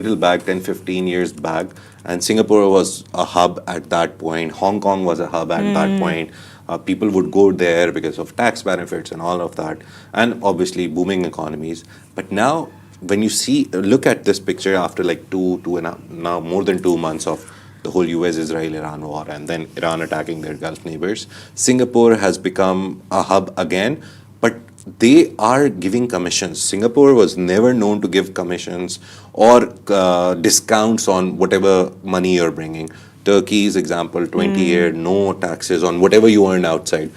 little back, 10, 15 years back, and Singapore was a hub at that point. Hong Kong was a hub at that point. People would go there because of tax benefits and all of that, and obviously booming economies. But now, when you look at this picture after like now more than 2 months of the whole US-Israel-Iran war and then Iran attacking their Gulf neighbors, Singapore has become a hub again, but they are giving commissions. Singapore was never known to give commissions or discounts on whatever money you're bringing. Turkey's example, 20-year, no taxes on whatever you earn outside.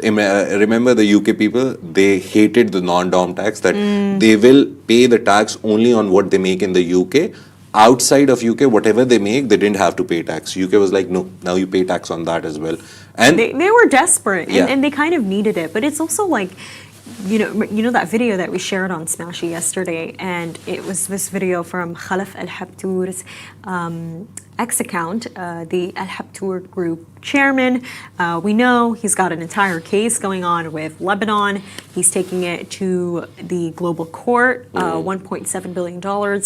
Remember the UK people, they hated the non-dom tax, that they will pay the tax only on what they make in the UK. Outside of UK, whatever they make, they didn't have to pay tax. UK was like, no, now you pay tax on that as well. And they were desperate, Yeah. and they kind of needed it. But it's also like, you know that video that we shared on Smashi yesterday, and it was this video from Khalaf al-Habtour's X account, the Al-Habtour Group chairman. We know he's got an entire case going on with Lebanon. He's taking it to the global court, $1.7 billion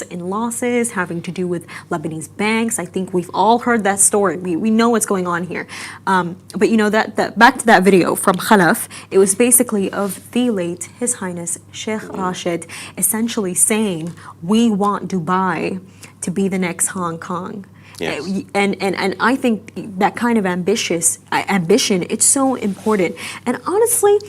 in losses having to do with Lebanese banks. I think we've all heard that story. We know what's going on here. But you know, that back to that video from Khalaf, it was basically of the late His Highness Sheikh Rashid essentially saying, we want Dubai to be the next Hong Kong. Yes. And I think that kind of ambition, it's so important. And honestly,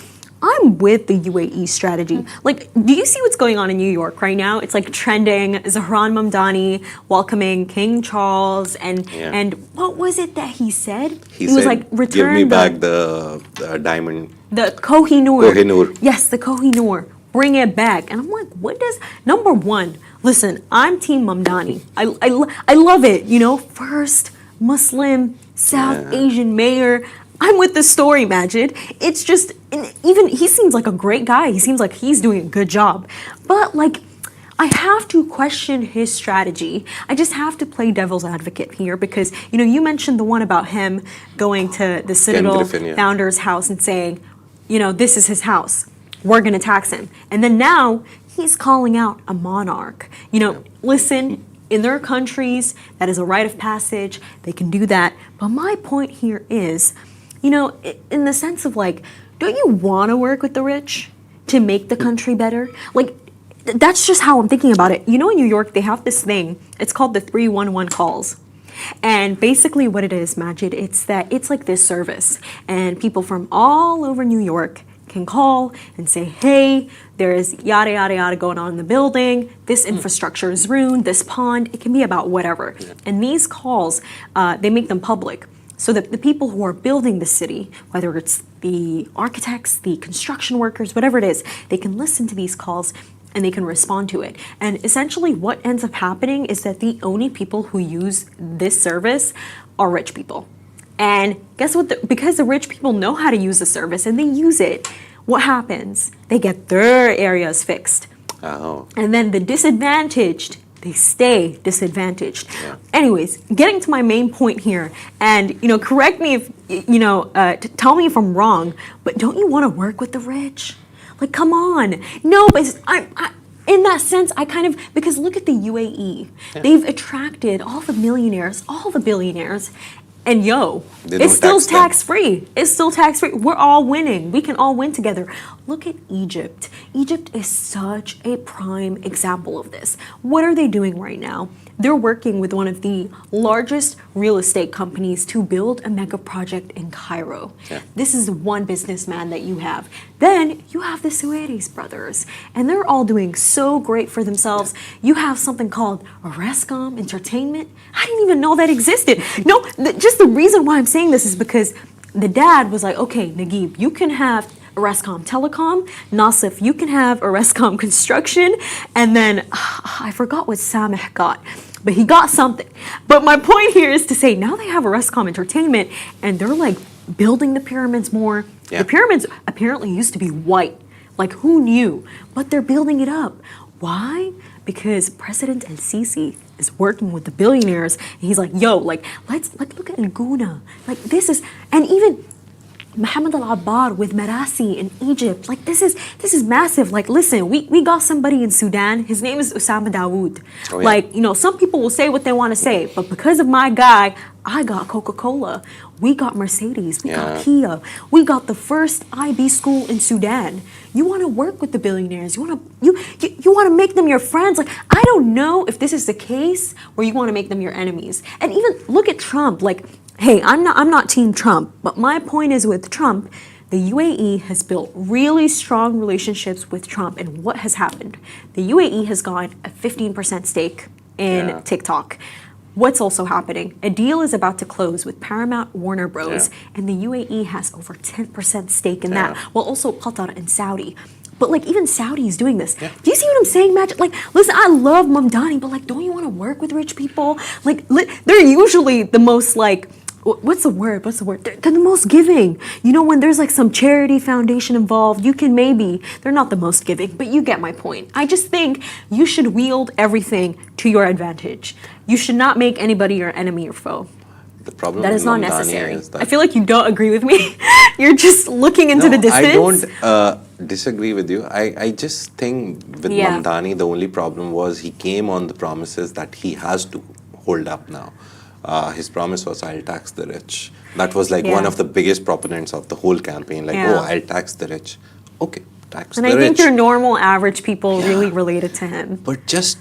I'm with the UAE strategy. Like, do you see what's going on in New York right now? It's like trending. Zahran Mamdani welcoming King Charles, and what was it that he said? he was said, like, return give me back the diamond. the Kohinoor. Kohinoor. Yes, the Kohinoor. Bring it back. And I'm like, what does, number one, listen, I'm Team Mamdani. I love it, you know, first Muslim South Asian mayor. I'm with the story, Majid. It's just, and even he seems like a great guy. He seems like he's doing a good job. But like, I have to question his strategy. I just have to play devil's advocate here because, you know, you mentioned the one about him going to the Citadel founder's house and saying, you know, this is his house. We're going to tax him. And then now he's calling out a monarch. You know, listen, in their countries, that is a rite of passage. They can do that. But my point here is, you know, in the sense of like, don't you want to work with the rich to make the country better? Like, that's just how I'm thinking about it. You know, in New York, they have this thing. It's called the 311 calls. And basically what it is, Majid, it's like this service. And people from all over New York can call and say, hey, there's yada, yada, yada going on in the building. This infrastructure is ruined, this pond. It can be about whatever. And these calls, they make them public. So that the people who are building the city, whether it's the architects, the construction workers, whatever it is, they can listen to these calls and they can respond to it. And essentially what ends up happening is that the only people who use this service are rich people. And guess what? Because the rich people know how to use the service and they use it, what happens? They get their areas fixed. Oh. And then the disadvantaged, they stay disadvantaged. Yeah. Anyways, getting to my main point here, and you know, correct me if you know, tell me if I'm wrong, but don't you want to work with the rich? Like, come on. No, but I in that sense, I kind of, because look at the UAE. Yeah. They've attracted all the millionaires, all the billionaires. And yo, it's still tax-free. It's still tax-free. We're all winning. We can all win together. Look at Egypt. Egypt is such a prime example of this. What are they doing right now? They're working with one of the largest real estate companies to build a mega project in Cairo. Yeah. This is one businessman that you have. Then you have the Suarez brothers, and they're all doing so great for themselves. Yeah. You have something called Rescom Entertainment. I didn't even know that existed. No, just the reason why I'm saying this is because the dad was like, okay, Naguib, you can have Rescom Telecom, Nasif, you can have Rescom Construction, and then I forgot what Sameh got, but he got something. But my point here is to say now they have Rescom Entertainment, and they're like building the pyramids more. Yeah. The pyramids apparently used to be white, like who knew? But they're building it up. Why? Because President El-Sisi is working with the billionaires, and he's like, yo, like let's look at Laguna. Like this is, and even Mohammed Al-Abbar with Marasi in Egypt. Like this is massive. Like listen, we got somebody in Sudan. His name is Osama Dawood. Oh, yeah. Like, you know, some people will say what they want to say, but because of my guy, I got Coca-Cola. We got Mercedes. We got Kia. We got the first IB school in Sudan. You want to work with the billionaires. You want to make them your friends. Like I don't know if this is the case where you want to make them your enemies. And even look at Trump. Like, hey, I'm not Team Trump, but my point is with Trump, the UAE has built really strong relationships with Trump, and what has happened? The UAE has gotten a 15% stake in TikTok. What's also happening? A deal is about to close with Paramount Warner Bros. And the UAE has over 10% stake in that. Well, also Qatar and Saudi. But like even Saudi is doing this. Do you see what I'm saying, Magic? Like, listen, I love Mamdani, but like, don't you want to work with rich people? Like, they're usually the most like, what's the word? They're the most giving. You know, when there's like some charity foundation involved, you can maybe, they're not the most giving, but you get my point. I just think you should wield everything to your advantage. You should not make anybody your enemy or foe. The problem That with is not Mamdani necessary. is that I feel like you don't agree with me. You're just looking into the distance. I don't disagree with you. I just think with Mamdani, the only problem was he came on the promises that he has to hold up now. His promise was, I'll tax the rich. That was like one of the biggest proponents of the whole campaign. Like, oh, I'll tax the rich. Okay, tax the rich. And I think your normal average people really related to him. But just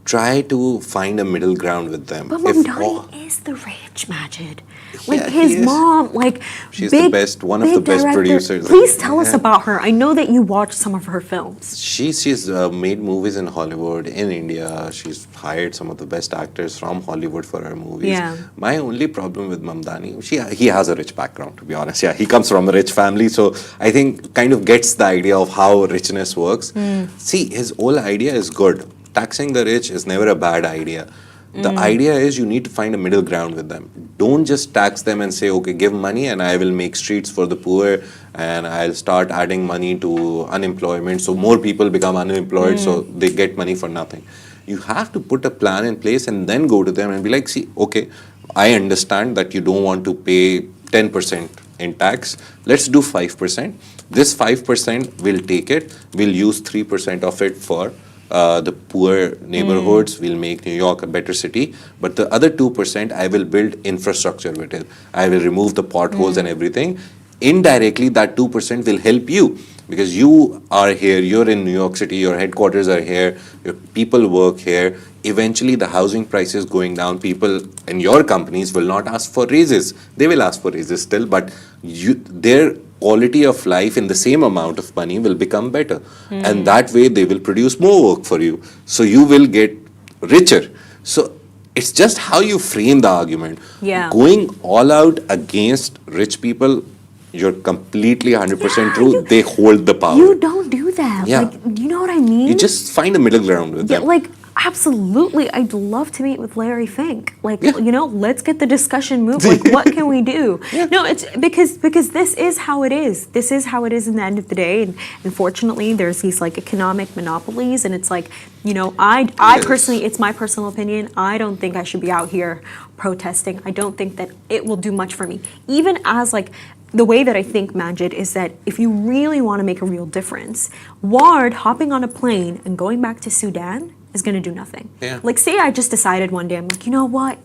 try to find a middle ground with them. But Mamdani is the rich, Majid. Like Yeah, his he is. mom, like She's big, the best, one of big the best director. producers. Please tell us about her. I know that you watched some of her films. She's made movies in Hollywood, in India. She's hired some of the best actors from Hollywood for her movies. Yeah. My only problem with Mamdani, he has a rich background, to be honest. Yeah, he comes from a rich family, so I think kind of gets the idea of how richness works. See, his whole idea is good. Taxing the rich is never a bad idea. The idea is you need to find a middle ground with them. Don't just tax them and say, okay, give money and I will make streets for the poor and I'll start adding money to unemployment so more people become unemployed so they get money for nothing. You have to put a plan in place and then go to them and be like, see, okay, I understand that you don't want to pay 10% in tax. Let's do 5%. This 5% we'll take it. We'll use 3% of it for the poor neighborhoods, will make New York a better city. But the other 2%, I will build infrastructure with it. I will remove the potholes and everything. Indirectly, that 2% will help you because you are here, you're in New York City, your headquarters are here, your people work here. Eventually, the housing prices going down, people in your companies will not ask for raises. They will ask for raises still, but their quality of life in the same amount of money will become better. And that way they will produce more work for you. So you will get richer. So it's just how you frame the argument. Going all out against rich people, you're completely 100% true. They hold the power. You don't do that. Like, you know what I mean? You just find a middle ground with them. Like, absolutely. I'd love to meet with Larry Fink. Like, you know, let's get the discussion moving. Like, what can we do? No, it's because this is how it is. This is how it is in the end of the day. And unfortunately, there's these like economic monopolies. And it's like, you know, I personally, it's my personal opinion, I don't think I should be out here protesting. I don't think that it will do much for me. Even as like, the way that I think, Majid, is that if you really want to make a real difference, Ward hopping on a plane and going back to Sudan is going to do nothing. Like, say I just decided one day, I'm like, you know what?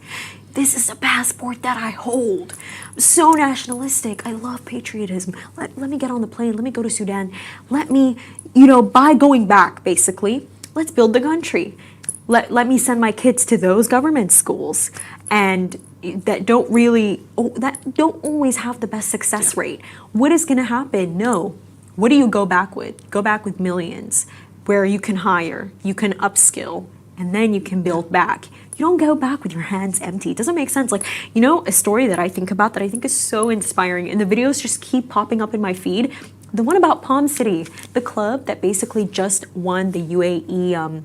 This is a passport that I hold. I'm so nationalistic. I love patriotism. Let me get on the plane. Let me go to Sudan. Let me, you know, by going back, basically, let's build the country. Let me send my kids to those government schools and that don't always have the best success rate. What is going to happen? No. What do you go back with? Go back with millions where you can hire, you can upskill, and then you can build back. You don't go back with your hands empty. It doesn't make sense. Like, you know, a story that I think about that I think is so inspiring, and the videos just keep popping up in my feed. The one about Palm City, the club that basically just won the UAE,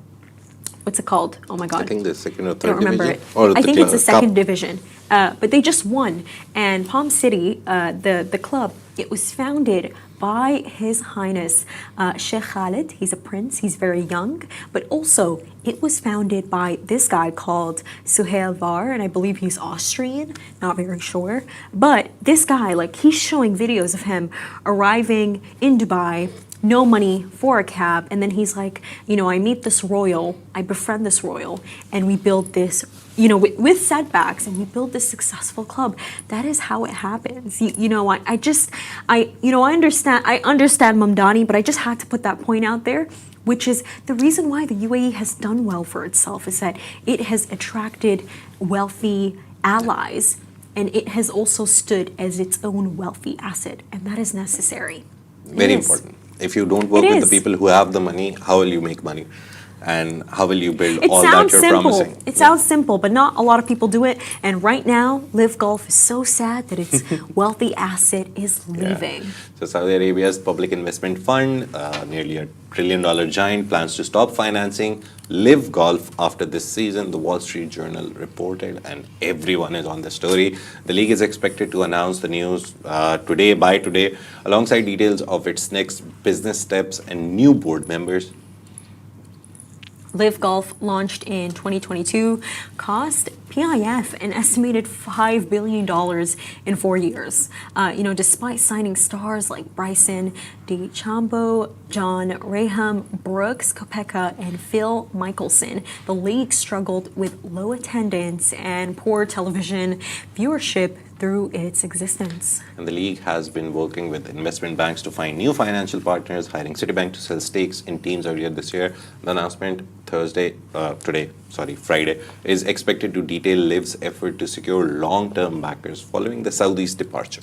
what's it called? Oh my God. I think the second or I third don't remember division. it. Or I think it's the second cup. division. But they just won. And Palm City, the club, It was founded by His Highness Sheikh Khalid. He's a prince, he's very young, but also it was founded by this guy called Suhail Var, and I believe he's Austrian, not very sure. But this guy, like, he's showing videos of him arriving in Dubai, no money for a cab, and then he's like, you know, I meet this royal, I befriend this royal, and we build this, you know, with setbacks, and we build this successful club. That is how it happens. You know, I understand Mamdani, but I just had to put that point out there, which is the reason why the UAE has done well for itself is that it has attracted wealthy allies, and it has also stood as its own wealthy asset, and that is necessary. Very important. If you don't work with the people who have the money, how will you make money? And how will you build all that you're promising? It sounds simple, but not a lot of people do it. And right now, LIV Golf is so sad that its wealthy asset is leaving. Yeah. So Saudi Arabia's public investment fund, nearly $1 trillion giant, plans to stop financing LIV Golf after this season, the Wall Street Journal reported, and everyone is on the story. The league is expected to announce the news by today, alongside details of its next business steps and new board members. LIV Golf launched in 2022, cost PIF an estimated $5 billion in 4 years. You know, despite signing stars like Bryson DeChambeau, John Raham, Brooks Koepka, and Phil Mickelson, the league struggled with low attendance and poor television viewership through its existence. And the league has been working with investment banks to find new financial partners, hiring Citibank to sell stakes in teams earlier this year. The announcement Friday, is expected to detail LIV's effort to secure long-term backers following the Saudis' departure.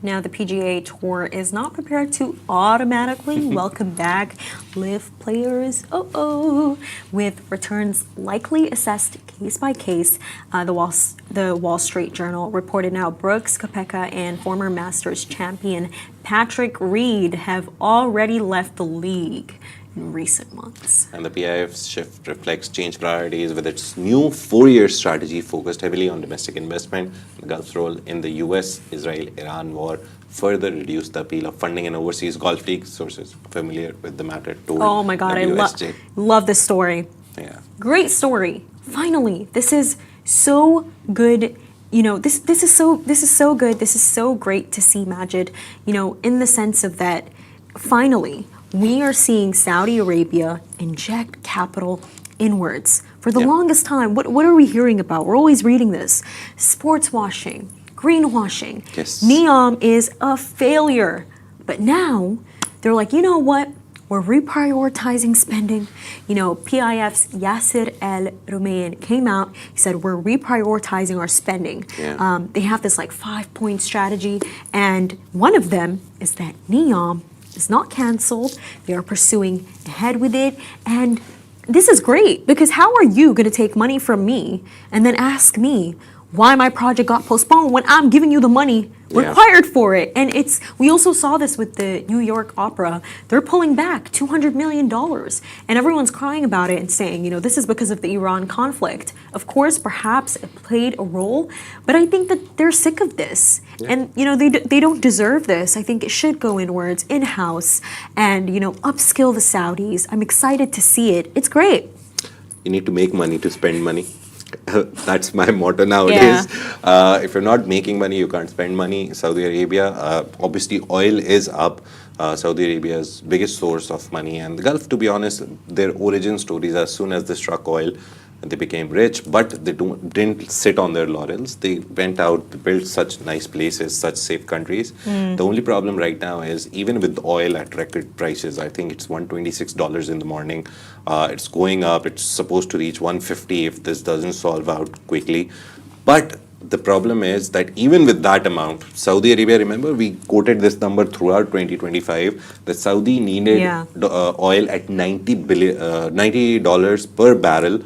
Now, the PGA Tour is not prepared to automatically welcome back LIV players, with returns likely assessed case by case. The Wall Street Journal reported now Brooks Koepka and former Masters champion Patrick Reed have already left the league in recent months. And the PIF's shift reflects changed priorities, with its new 4-year strategy focused heavily on domestic investment. The Gulf's role in the US Israel-Iran war further reduced the appeal of funding an overseas golf league. Sources familiar with the matter told Oh my God, WSJ. I love this story. Yeah. Great story. Finally, this is so good. You know, this is so good. This is so great to see, Majid. You know, in the sense of that, finally, we are seeing Saudi Arabia inject capital inwards. For the longest time, what are we hearing about? We're always reading this. Sports washing, greenwashing. Yes. NEOM is a failure. But now, they're like, you know what? We're reprioritizing spending. You know, PIF's Yasser El Rumain came out. He said, we're reprioritizing our spending. Yeah. They have this like 5-point strategy. And one of them is that NEOM is not canceled. They are pursuing ahead with it. And this is great, because how are you going to take money from me and then ask me why my project got postponed when I'm giving you the money required for it? And we also saw this with the New York Opera. They're pulling back $200 million. And everyone's crying about it and saying, you know, this is because of the Iran conflict. Of course, perhaps it played a role, but I think that they're sick of this. Yeah. And, you know, they don't deserve this. I think it should go inwards, in-house, and, you know, upskill the Saudis. I'm excited to see it. It's great. You need to make money to spend money. That's my motto nowadays. Yeah. If you're not making money, you can't spend money. Saudi Arabia, obviously oil is up. Saudi Arabia's biggest source of money. And the Gulf, to be honest, their origin stories, as soon as they struck oil, they became rich, but they didn't sit on their laurels. They went out, they built such nice places, such safe countries. The only problem right now is, even with oil at record prices, I think it's $126 in the morning. It's going up. It's supposed to reach $150 if this doesn't solve out quickly. But the problem is that even with that amount, Saudi Arabia, remember, we quoted this number throughout 2025, that Saudi needed oil at $90 per barrel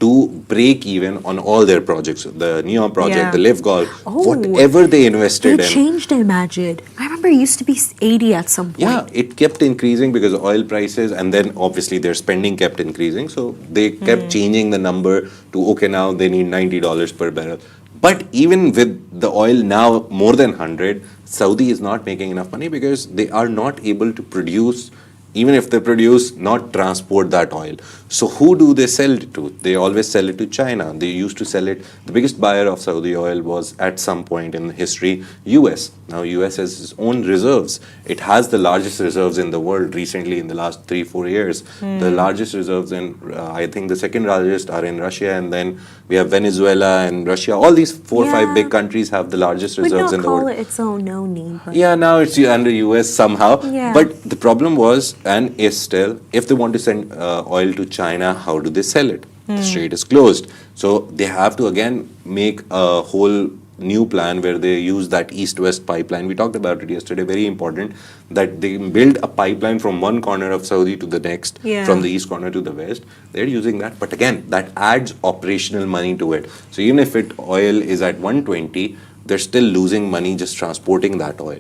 to break even on all their projects. The Neon project, Yeah. the LIV Golf, Oh, whatever they invested They in. changed it, Majid. I remember it used to be 80 at some point. Yeah, it kept increasing because of oil prices, and then obviously their spending kept increasing. So they kept changing the number to, okay, now they need $90 per barrel. But even with the oil now more than 100, Saudi is not making enough money because they are not able to produce, even if they produce, not transport that oil. So who do they sell it to? They always sell it to China. They used to sell it. The biggest buyer of Saudi oil was at some point in history US. Now US has its own reserves. It has the largest reserves in the world recently in the last 3-4 years. The largest reserves in, I think the second largest are in Russia, and then we have Venezuela and Russia. All these 4 or 5 Yeah. big countries have the largest Would reserves not in the call world. it its own, no need. But Yeah, now it's under US somehow. Yeah. But the problem was and is still, if they want to send oil to China, how do they sell it? The strait is closed. So they have to again make a whole new plan where they use that east-west pipeline. We talked about it yesterday, very important, that they build a pipeline from one corner of Saudi to the next, Yeah. from the east corner to the west. They're using that. But again, that adds operational money to it. So even if oil is at 120, they're still losing money just transporting that oil.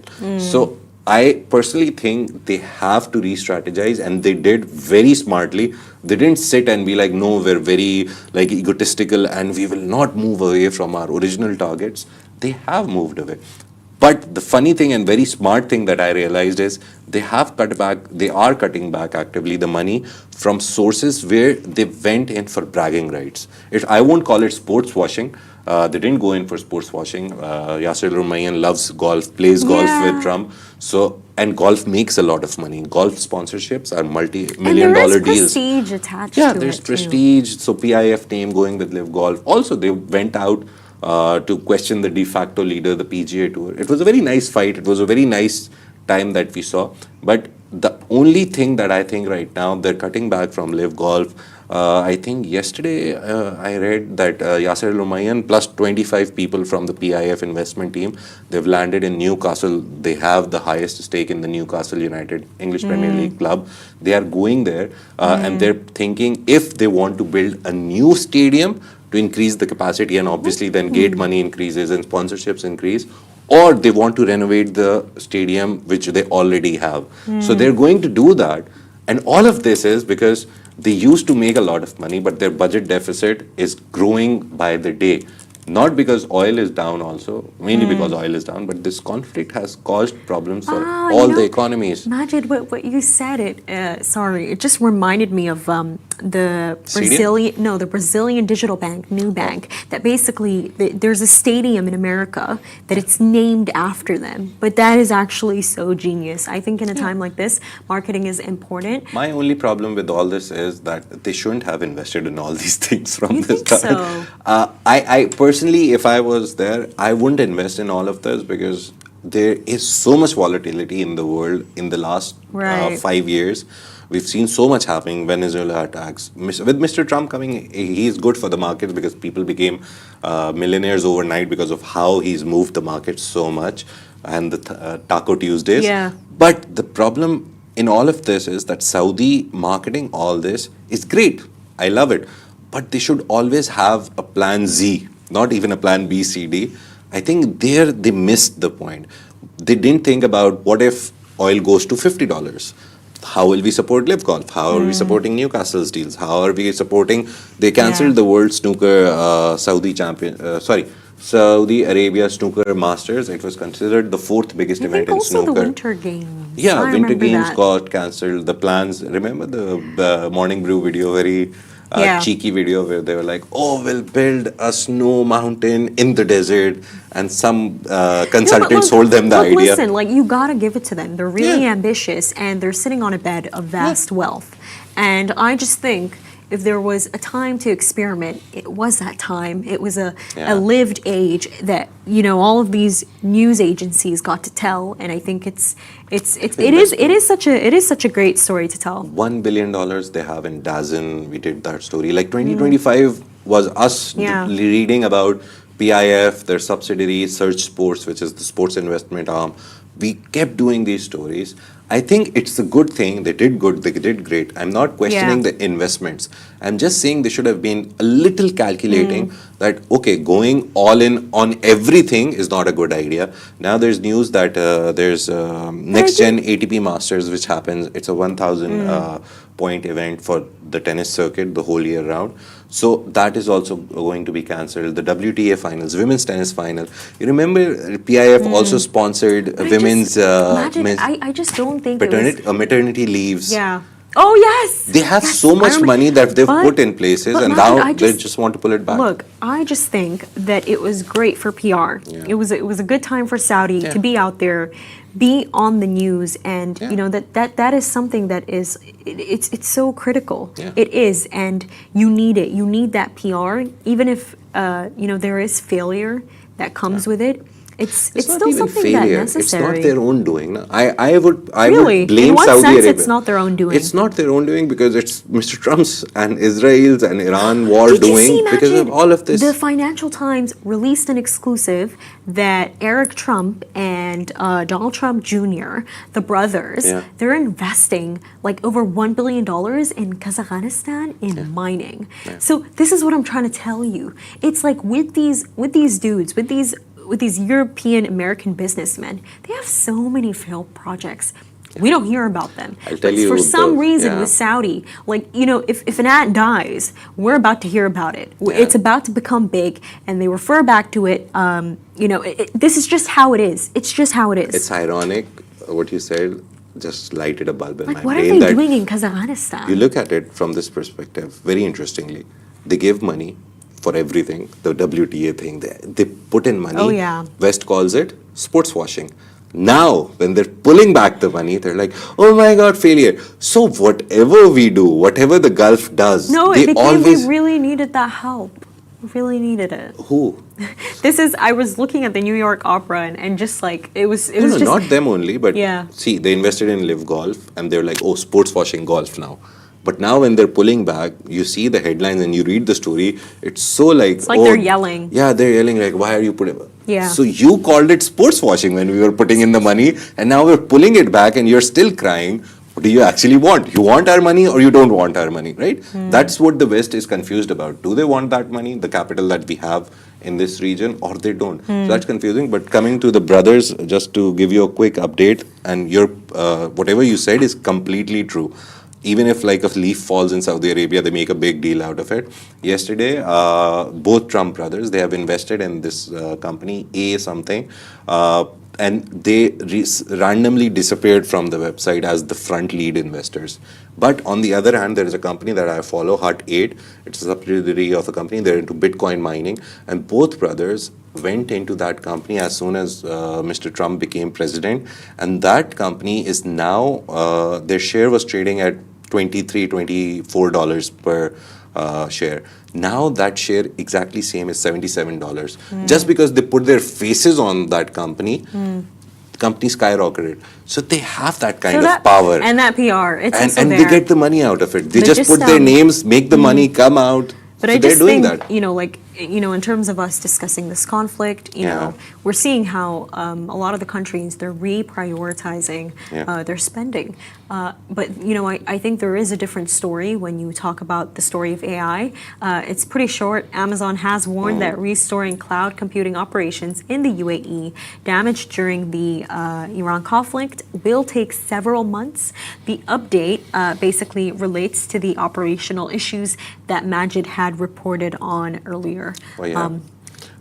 So I personally think they have to re-strategize, and they did very smartly. They didn't sit and be like, no, we're very like egotistical and we will not move away from our original targets. They have moved away. But the funny thing and very smart thing that I realized is they are cutting back actively the money from sources where they went in for bragging rights. I won't call it sports washing. They didn't go in for sports washing. Yasser Rumayyan loves golf, plays golf Yeah. with Trump. So, and golf makes a lot of money. Golf sponsorships are and multi-million there dollar is deals. prestige attached Yeah, to there's it too. prestige. So PIF name going with LIV Golf. Also, they went out to question the de facto leader, the PGA Tour. It was a very nice fight. It was a very nice time that we saw. But the only thing that I think right now, they're cutting back from LIV Golf. I think yesterday I read that Yasser Lumayan plus 25 people from the PIF investment team, they've landed in Newcastle. They have the highest stake in the Newcastle United English Premier League club. They are going there and they're thinking if they want to build a new stadium to increase the capacity, and obviously then gate money increases and sponsorships increase, or they want to renovate the stadium which they already have. So they're going to do that. And all of this is because they used to make a lot of money, but their budget deficit is growing by the day. Not because oil is down also, mainly because oil is down, but this conflict has caused problems for all the economies. Majid, what you said, it just reminded me of the Stadium? the Brazilian digital bank, Nubank, that basically there's a stadium in America that it's named after them. But that is actually so genius. I think in a time like this, marketing is important. My only problem with all this is that they shouldn't have invested in all these things from You the think start. so? I personally, if I was there, I wouldn't invest in all of this because there is so much volatility in the world in the last Right. 5 years. We've seen so much happening. Venezuela attacks. With Mr. Trump coming, he's good for the markets because people became millionaires overnight because of how he's moved the market so much, and the Taco Tuesdays. Yeah. But the problem in all of this is that Saudi marketing all this is great. I love it. But they should always have a plan Z, not even a plan B, C, D. I think there they missed the point. They didn't think about what if oil goes to $50? How will we support LIV Golf? How are we supporting Newcastle's deals? How are we supporting? They cancelled the World Snooker Saudi Arabia Snooker Masters. It was considered the fourth biggest I event think in also snooker. the Winter Games. Yeah, I Winter remember Games that. got cancelled. The plans, remember the Morning Brew video, very Yeah. cheeky video where they were like, oh, we'll build a snow mountain in the desert. And some consultants told them the idea. Listen, like you gotta give it to them. They're really ambitious, and they're sitting on a bed of vast wealth. And I just think if there was a time to experiment, it was that time. It was a lived age that all of these news agencies got to tell, and I think it is such a great story to tell. $1 billion they have in DAZN. We did that story. Like 2025 was us reading about PIF, their subsidiary, Search Sports, which is the sports investment arm. We kept doing these stories. I think it's a good thing. They did good. They did great. I'm not questioning the investments. I'm just saying they should have been a little calculating that, okay, going all in on everything is not a good idea. Now there's news that there's next gen ATP Masters, which happens. It's a 1,000 point event for the tennis circuit the whole year round. So that is also going to be cancelled. The WTA finals, women's tennis final. You remember PIF also sponsored women's I just don't think maternity leaves. Yeah. Oh yes. They have Yes, so much money that they've but- put in places, but and Majid, now they just want to pull it back. Look, I just think that it was great for PR. Yeah. It was a good time for Saudi Yeah. to be out there, be on the news, and Yeah. you know that is something that is it's so critical. Yeah. It is, and you need it. You need that PR, even if there is failure that comes with it. It's It's not still even something failure. that necessary. It's not their own doing. No? I would Really? blame In what Saudi sense Arabia. it's not their own doing? It's not their own doing because it's Mr. Trump's and Israel's and Iran war Did you see, doing because of Majid, all of this. The Financial Times released an exclusive that Eric Trump and Donald Trump Jr., the brothers, Yeah. they're investing like over $1 billion in Kazakhstan in mining. So this is what I'm trying to tell you. It's like with these dudes, with these European American businessmen, they have so many failed projects. We don't hear about them. I'll tell But you for some reason yeah. with Saudi, like, if an ant dies, we're about to hear about it. Yeah. It's about to become big, and they refer back to it. This is just how it is. It's just how it is. It's ironic what you said. Just lighted a bulb in my like, what are brain. they that doing in Kazakhstan? You look at it from this perspective. Very interestingly, they give money for everything. The WTA thing, they put in money. Oh, yeah. West calls it sports washing. Now, when they're pulling back the money, they're like, "Oh my God, failure!" So whatever we do, whatever the Gulf does, No, they it became always we really needed that help. We really needed it. who? I was looking at the New York Opera and just like it was No, just not them only, but Yeah. see, they invested in LIV Golf, and they're like, "Oh, sports washing golf now." But now, when they're pulling back, you see the headlines and you read the story. It's so like It's like they're yelling. Yeah, they're yelling like, "Why are you putting?" Yeah. So you called it sports washing when we were putting in the money, and now we're pulling it back, and you're still crying. What do you actually want? You want our money, or you don't want our money, right? That's what the West is confused about. Do they want that money, the capital that we have in this region, or they don't? So that's confusing. But coming to the brothers, just to give you a quick update, and your whatever you said is completely true. Even if like a leaf falls in Saudi Arabia, they make a big deal out of it. Yesterday, both Trump brothers, they have invested in this company, A something, and they randomly disappeared from the website as the front lead investors. But on the other hand, there is a company that I follow, Hut 8. It's a subsidiary of a company. They're into Bitcoin mining. And both brothers went into that company as soon as Mr. Trump became president. And that company is now, their share was trading at $23, $24 per share. Now that share exactly same is $77. Just because they put their faces on that company, the company skyrocketed. So they have that kind of power. And that PR. It's also And there. they get the money out of it. They But just just, put their names, make the money come out. But So I they're just doing think, that. in terms of us discussing this conflict, we're seeing how a lot of the countries, they're reprioritizing their spending. But, I think there is a different story when you talk about the story of AI. It's pretty short. Amazon has warned that restoring cloud computing operations in the UAE damaged during the Iran conflict will take several months. The update basically relates to the operational issues that Majid had reported on earlier. Oh, yeah.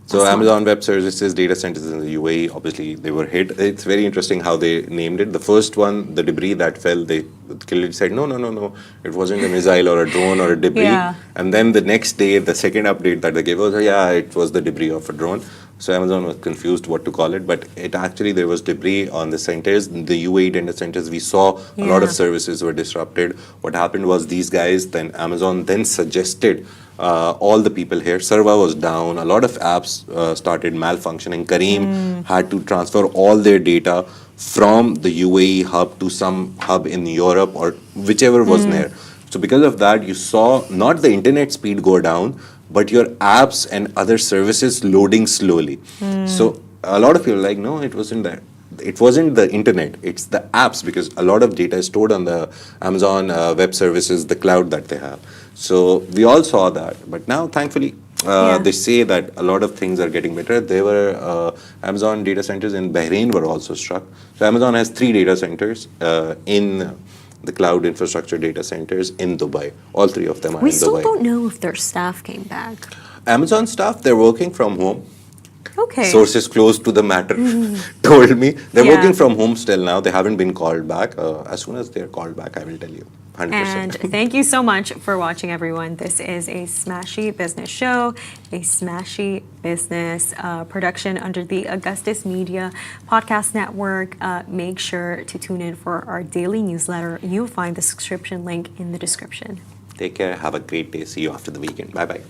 So Amazon Web Services data centers in the UAE, obviously they were hit. It's very interesting how they named it. The first one, the debris that fell, they clearly said, no, it wasn't a missile or a drone or a debris. Yeah. And then the next day, the second update that they gave was, it was the debris of a drone. So Amazon was confused what to call it, but there was debris on the centers. The UAE data centers, we saw a lot of services were disrupted. What happened was Amazon then suggested all the people here, server was down, a lot of apps started malfunctioning. Kareem had to transfer all their data from the UAE hub to some hub in Europe or whichever was near. So because of that, you saw not the internet speed go down, but your apps and other services loading slowly. So a lot of people are like, no, it wasn't that. it wasn't the internet, it's the apps, because a lot of data is stored on the Amazon Web Services, the cloud that they have. So we all saw that, but now thankfully they say that a lot of things are getting better. There were Amazon data centers in Bahrain were also struck. So Amazon has 3 data centers in the cloud infrastructure data centers in Dubai. All 3 of them are We in still Dubai. don't know if their staff came back. Amazon staff, they're working from home. Okay. Sources close to the matter told me they're Yeah. working from home still now. They haven't been called back. As soon as they're called back, I will tell you. 100%. And thank you so much for watching, everyone. This is a Smashy Business show, a Smashy Business production under the Augustus Media Podcast Network. Make sure to tune in for our daily newsletter. You'll find the subscription link in the description. Take care. Have a great day. See you after the weekend. Bye bye.